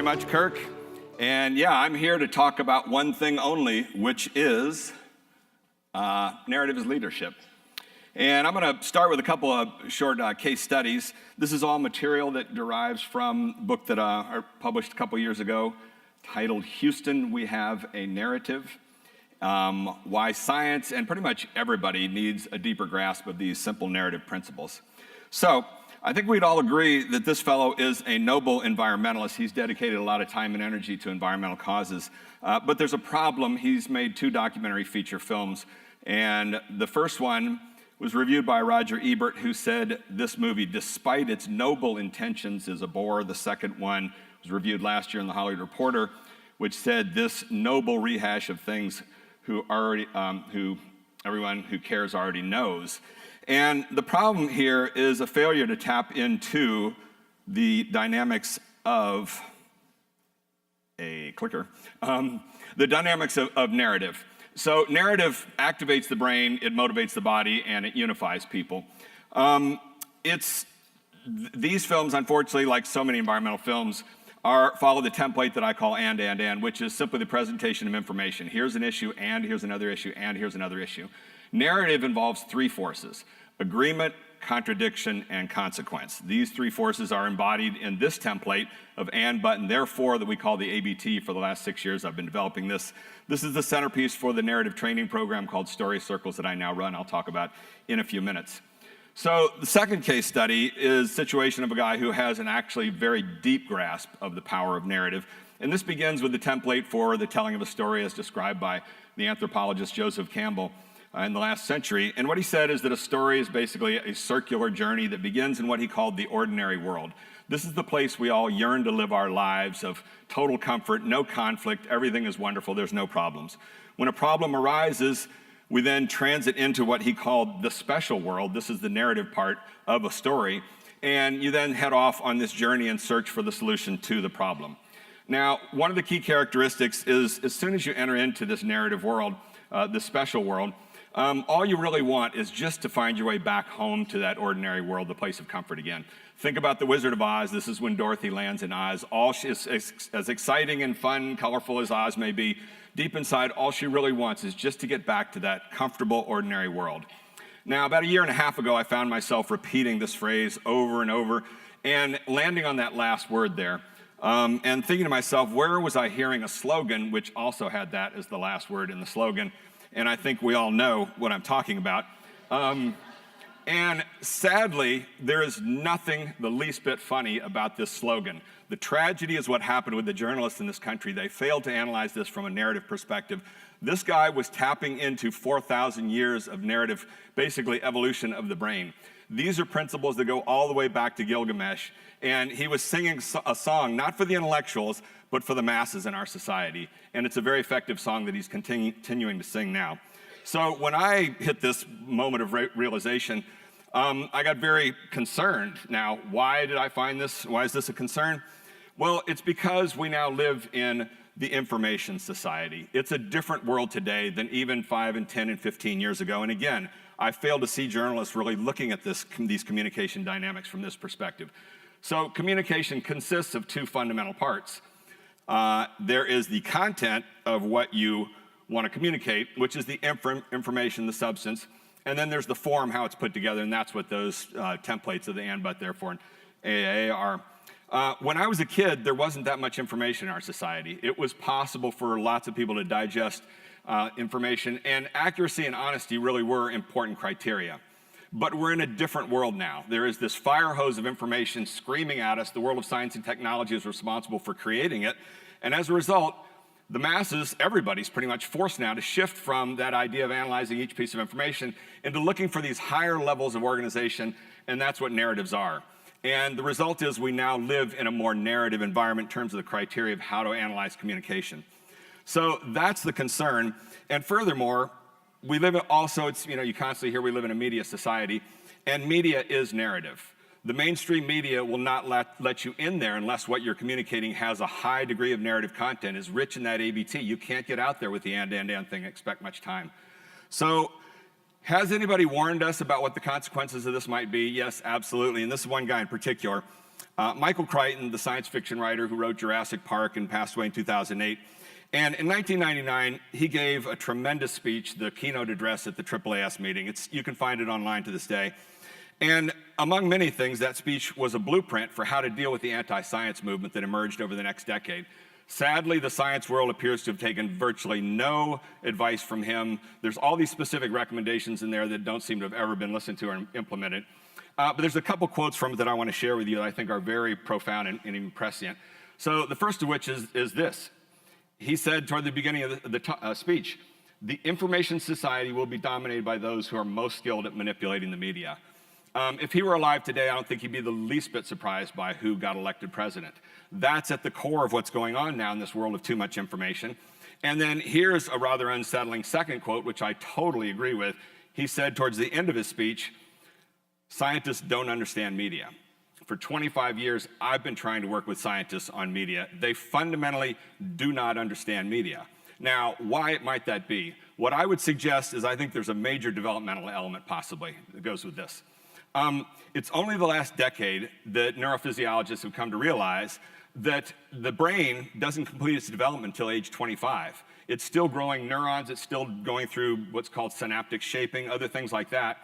very much, Kirk. And yeah, I'm here to talk about one thing only, which is narrative as leadership. And I'm going to start with a couple of short case studies. This is all material that derives from a book that I published a couple years ago titled Houston, We Have a Narrative, Why Science and pretty much everybody needs a deeper grasp of these simple narrative principles. So I think we'd all agree that this fellow is a noble environmentalist. He's dedicated a lot of time and energy to environmental causes. But there's a problem. He's made 2 documentary feature films. And the first one was reviewed by Roger Ebert, who said this movie, despite its noble intentions, is a bore. The second one was reviewed last year in the Hollywood Reporter, which said this noble rehash of things who everyone who cares already knows. And the problem here is a failure to tap into the dynamics of the dynamics of narrative. So narrative activates the brain, it motivates the body, and it unifies people. These films, unfortunately, like so many environmental films, follow the template that I call and, which is simply the presentation of information. Here's an issue, and here's another issue, and here's another issue. Narrative involves 3 forces: agreement, contradiction, and consequence. These 3 forces are embodied in this template of and, but, and therefore that we call the ABT. For the last 6 years, I've been developing this. This is the centerpiece for the narrative training program called Story Circles that I now run. I'll talk about in a few minutes. So the second case study is the situation of a guy who has an actually very deep grasp of the power of narrative. And this begins with the template for the telling of a story as described by the anthropologist Joseph Campbell in the last century. And what he said is that a story is basically a circular journey that begins in what he called the ordinary world. This is the place we all yearn to live our lives of total comfort, no conflict, everything is wonderful, there's no problems. When a problem arises, we then transit into what he called the special world. This is the narrative part of a story. And you then head off on this journey and search for the solution to the problem. Now, one of the key characteristics is as soon as you enter into this narrative world, this special world, all you really want is just to find your way back home to that ordinary world, the place of comfort again. Think about The Wizard of Oz. This is when Dorothy lands in Oz. As exciting and fun, colorful as Oz may be, deep inside, all she really wants is just to get back to that comfortable, ordinary world. Now, about 1.5 years ago, I found myself repeating this phrase over and over and landing on that last word there and thinking to myself, where was I hearing a slogan which also had that as the last word in the slogan? And I think we all know what I'm talking about. And sadly, there is nothing the least bit funny about this slogan. The tragedy is what happened with the journalists in this country. They failed to analyze this from a narrative perspective. This guy was tapping into 4,000 years of narrative, basically evolution of the brain. These are principles that go all the way back to Gilgamesh. And he was singing a song, not for the intellectuals, but for the masses in our society. And it's a very effective song that he's continuing to sing now. So when I hit this moment of realization, I got very concerned. Now, why did I find this? Why is this a concern? Well, it's because we now live in the information society. It's a different world today than even 5 and 10 and 15 years ago. And again, I fail to see journalists really looking at these communication dynamics from this perspective. So communication consists of 2 fundamental parts. There is the content of what you want to communicate, which is the information, the substance, and then there's the form, how it's put together, and that's what those templates of the and, but, therefore, and AAA are. When I was a kid, there wasn't that much information in our society. It was possible for lots of people to digest information, and accuracy and honesty really were important criteria. But we're in a different world now. There is this fire hose of information screaming at us. The world of science and technology is responsible for creating it, and as a result, the masses, everybody's pretty much forced now to shift from that idea of analyzing each piece of information into looking for these higher levels of organization, and that's what narratives are. And the result is we now live in a more narrative environment in terms of the criteria of how to analyze communication. So that's the concern. And furthermore, we live also, you constantly hear we live in a media society, and media is narrative. The mainstream media will not let you in there unless what you're communicating has a high degree of narrative content, is rich in that ABT. You can't get out there with the and thing and expect much time. So has anybody warned us about what the consequences of this might be? Yes, absolutely. And this is one guy in particular. Michael Crichton, the science fiction writer who wrote Jurassic Park and passed away in 2008. And in 1999, he gave a tremendous speech, the keynote address at the AAAS meeting. You can find it online to this day. And among many things, that speech was a blueprint for how to deal with the anti-science movement that emerged over the next decade. Sadly, the science world appears to have taken virtually no advice from him. There's all these specific recommendations in there that don't seem to have ever been listened to or implemented. But there's a couple quotes from it that I want to share with you that I think are very profound and prescient. So the first of which is this. He said toward the beginning of the speech, "The information society will be dominated by those who are most skilled at manipulating the media." If he were alive today, I don't think he'd be the least bit surprised by who got elected president. That's at the core of what's going on now in this world of too much information. And then here's a rather unsettling second quote, which I totally agree with. He said towards the end of his speech, "Scientists don't understand media. For 25 years, I've been trying to work with scientists on media. They fundamentally do not understand media." Now, why might that be? What I would suggest is I think there's a major developmental element possibly that goes with this. It's only the last decade that neurophysiologists have come to realize that the brain doesn't complete its development until age 25. It's still growing neurons, it's still going through what's called synaptic shaping, other things like that.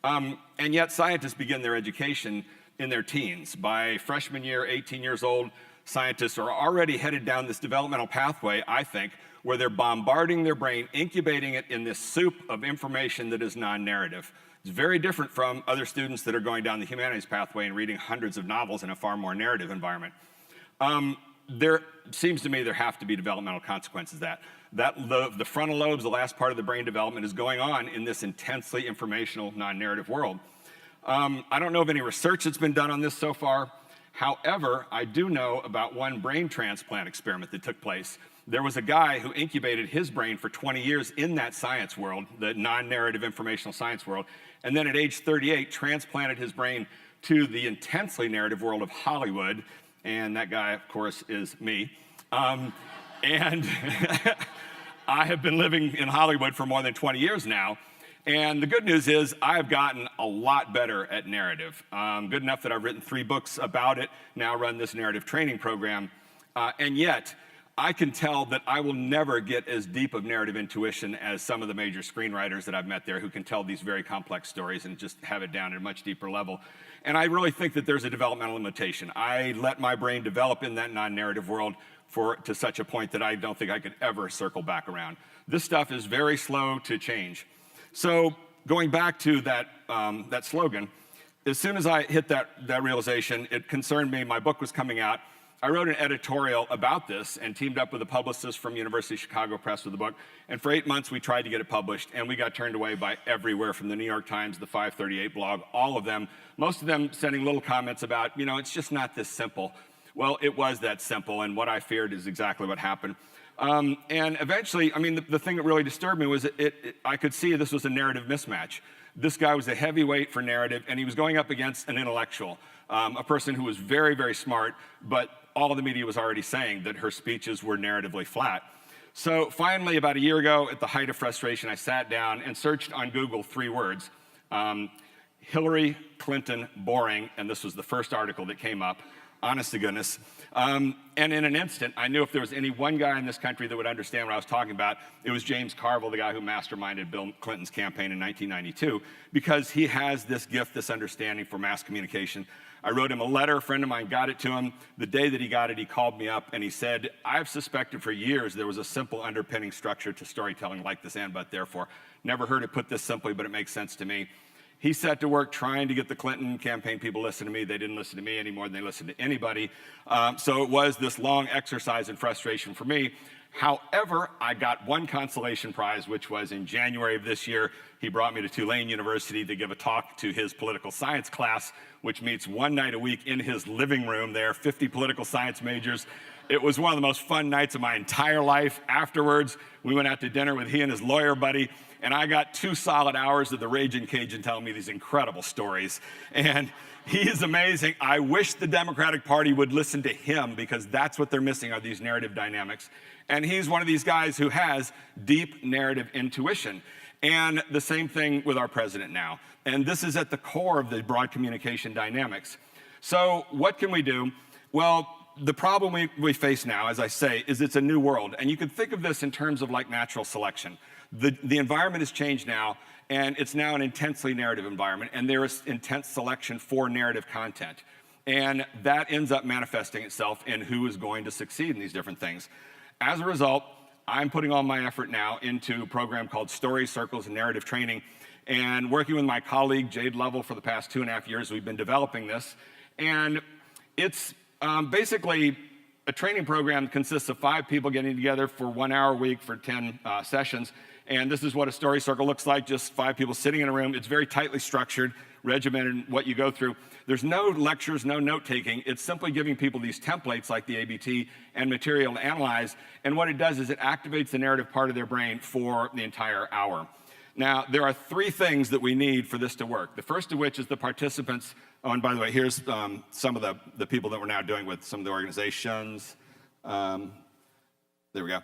And yet scientists begin their education in their teens. By freshman year, 18 years old, scientists are already headed down this developmental pathway, I think, where they're bombarding their brain, incubating it in this soup of information that is non-narrative. It's very different from other students that are going down the humanities pathway and reading hundreds of novels in a far more narrative environment. There seems to me there have to be developmental consequences of that. The frontal lobes, the last part of the brain development, is going on in this intensely informational, non-narrative world. I don't know of any research that's been done on this so far. However, I do know about one brain transplant experiment that took place. There was a guy who incubated his brain for 20 years in that science world, the non-narrative informational science world, and then at age 38 transplanted his brain to the intensely narrative world of Hollywood, and that guy, of course, is me. And I have been living in Hollywood for more than 20 years now, and the good news is I've gotten a lot better at narrative. Good enough that I've written 3 books about it, now run this narrative training program, and yet I can tell that I will never get as deep of narrative intuition as some of the major screenwriters that I've met there who can tell these very complex stories and just have it down at a much deeper level. And I really think that there's a developmental limitation. I let my brain develop in that non-narrative world to such a point that I don't think I could ever circle back around. This stuff is very slow to change. So going back to that slogan, as soon as I hit that realization, it concerned me. My book was coming out. I wrote an editorial about this and teamed up with a publicist from University of Chicago Press with the book. And for 8 months, we tried to get it published, and we got turned away by everywhere, from the New York Times, the 538 blog, all of them, most of them sending little comments about, it's just not this simple. Well, it was that simple, and what I feared is exactly what happened. And eventually, the thing that really disturbed me was I could see this was a narrative mismatch. This guy was a heavyweight for narrative, and he was going up against an intellectual, a person who was very, very smart, but all the media was already saying that her speeches were narratively flat. So finally, about a year ago, at the height of frustration, I sat down and searched on Google 3 words, Hillary Clinton boring, and this was the first article that came up, honest to goodness. And in an instant, I knew if there was any one guy in this country that would understand what I was talking about, it was James Carville, the guy who masterminded Bill Clinton's campaign in 1992, because he has this gift, this understanding for mass communication. I wrote him a letter. A friend of mine got it to him. The day that he got it, he called me up and he said, "I've suspected for years there was a simple underpinning structure to storytelling like this and but therefore. Never heard it put this simply, but it makes sense to me." He set to work trying to get the Clinton campaign people to listen to me. They didn't listen to me any more than they listened to anybody. So it was this long exercise in frustration for me. However, I got one consolation prize, which was in January of this year. He brought me to Tulane University to give a talk to his political science class, which meets one night a week in his living room there, 50 political science majors. It was one of the most fun nights of my entire life. Afterwards, we went out to dinner with he and his lawyer buddy, and I got 2 solid hours of the Raging Cajun telling me these incredible stories. And he is amazing. I wish the Democratic Party would listen to him, because that's what they're missing, are these narrative dynamics. And he's one of these guys who has deep narrative intuition. And the same thing with our president now. And this is at the core of the broad communication dynamics. So what can we do? Well, the problem we face now, as I say, is it's a new world. And you can think of this in terms of like natural selection. The environment has changed now, and it's now an intensely narrative environment, and there is intense selection for narrative content. And that ends up manifesting itself in who is going to succeed in these different things. As a result, I'm putting all my effort now into a program called Story Circles and Narrative Training. And working with my colleague, Jade Lovell, for the past 2.5 years, we've been developing this. And it's basically a training program that consists of 5 people getting together for 1 hour a week for 10 sessions. And this is what a story circle looks like, just 5 people sitting in a room. It's very tightly structured, regimented in what you go through. There's no lectures, no note-taking. It's simply giving people these templates like the ABT and material to analyze. And what it does is it activates the narrative part of their brain for the entire hour. Now, there are 3 things that we need for this to work. The first of which is the participants. Oh, and by the way, here's some of the people that we're now doing with some of the organizations. There we go.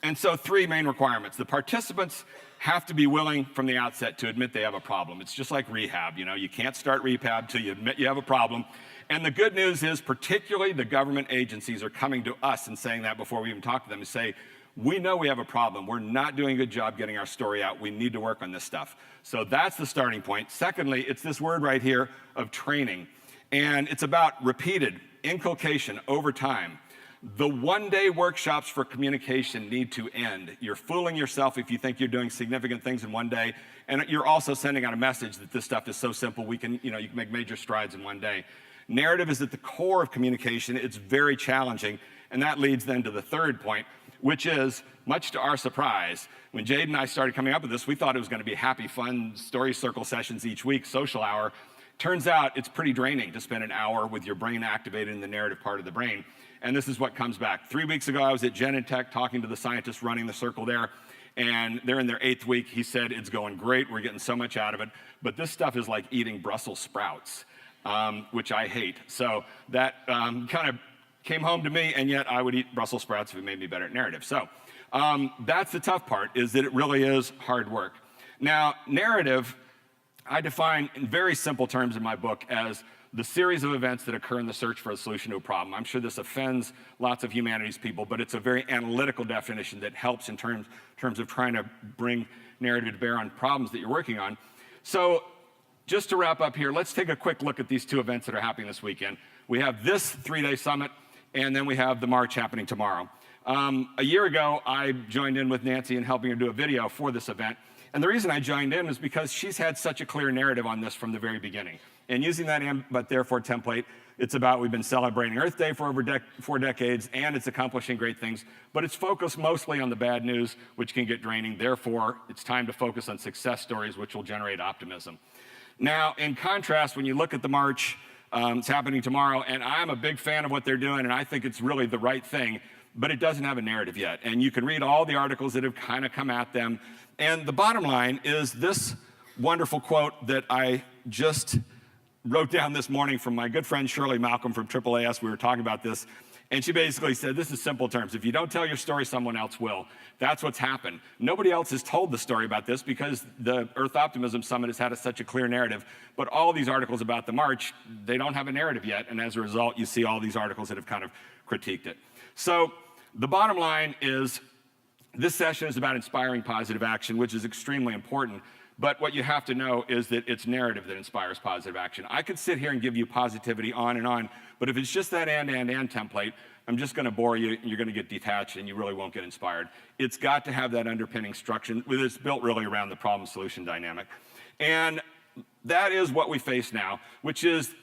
And so 3 main requirements. The participants have to be willing from the outset to admit they have a problem. It's just like rehab. You know, you can't start rehab till you admit you have a problem. And the good news is, particularly the government agencies are coming to us and saying that before we even talk to them, and say, we know we have a problem. We're not doing a good job getting our story out. We need to work on this stuff. So that's the starting point. Secondly, it's this word right here of training. And it's about repeated inculcation over time. The one-day workshops for communication need to end. You're fooling yourself if you think you're doing significant things in one day, and you're also sending out a message that this stuff is so simple you can make major strides in one day. Narrative is at the core of communication. It's very challenging, and that leads then to the third point, which is, much to our surprise, when Jade and I started coming up with this, we thought it was going to be happy, fun story circle sessions each week, social hour. Turns out it's pretty draining to spend an hour with your brain activated in the narrative part of the brain. And this is what comes back. 3 weeks ago, I was at Genentech talking to the scientists running the circle there, and they're in their 8th week. He said, it's going great. We're getting so much out of it. But this stuff is like eating Brussels sprouts, which I hate. So that kind of came home to me, and yet I would eat Brussels sprouts if it made me better at narrative. So that's the tough part, is that it really is hard work. Now, narrative, I define in very simple terms in my book as the series of events that occur in the search for a solution to a problem. I'm sure this offends lots of humanities people, but it's a very analytical definition that helps in terms of trying to bring narrative to bear on problems that you're working on. So just to wrap up here, let's take a quick look at these 2 events that are happening this weekend. We have this 3-day summit, and then we have the march happening tomorrow. A year ago, I joined in with Nancy in helping her do a video for this event. And the reason I joined in is because she's had such a clear narrative on this from the very beginning. And using that but therefore template, it's about we've been celebrating Earth Day for over 4 decades, and it's accomplishing great things. But it's focused mostly on the bad news, which can get draining. Therefore, it's time to focus on success stories, which will generate optimism. Now, in contrast, when you look at the march, it's happening tomorrow, and I'm a big fan of what they're doing, and I think it's really the right thing, but it doesn't have a narrative yet. And you can read all the articles that have kind of come at them. And the bottom line is this wonderful quote that I just wrote down this morning from my good friend Shirley Malcolm from AAAS. We were talking about this, and she basically said, this is simple terms. If you don't tell your story, someone else will. That's what's happened. Nobody else has told the story about this because the Earth Optimism Summit has had such a clear narrative. But all these articles about the march, they don't have a narrative yet, and as a result, you see all these articles that have kind of critiqued it. So the bottom line is this session is about inspiring positive action, which is extremely important. But what you have to know is that it's narrative that inspires positive action. I could sit here and give you positivity on and on, but if it's just that and template, I'm just going to bore you, and you're going to get detached, and you really won't get inspired. It's got to have that underpinning structure. It's built really around the problem-solution dynamic. And that is what we face now, which is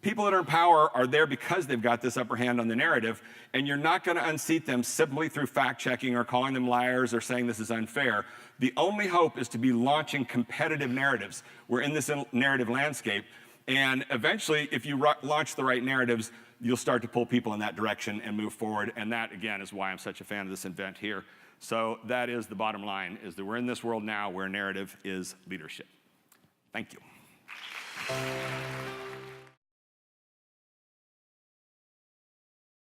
people that are in power are there because they've got this upper hand on the narrative, and you're not going to unseat them simply through fact-checking or calling them liars or saying this is unfair. The only hope is to be launching competitive narratives. We're in this narrative landscape, and eventually, if you launch the right narratives, you'll start to pull people in that direction and move forward, and that, again, is why I'm such a fan of this event here. So that is the bottom line, is that we're in this world now where narrative is leadership. Thank you.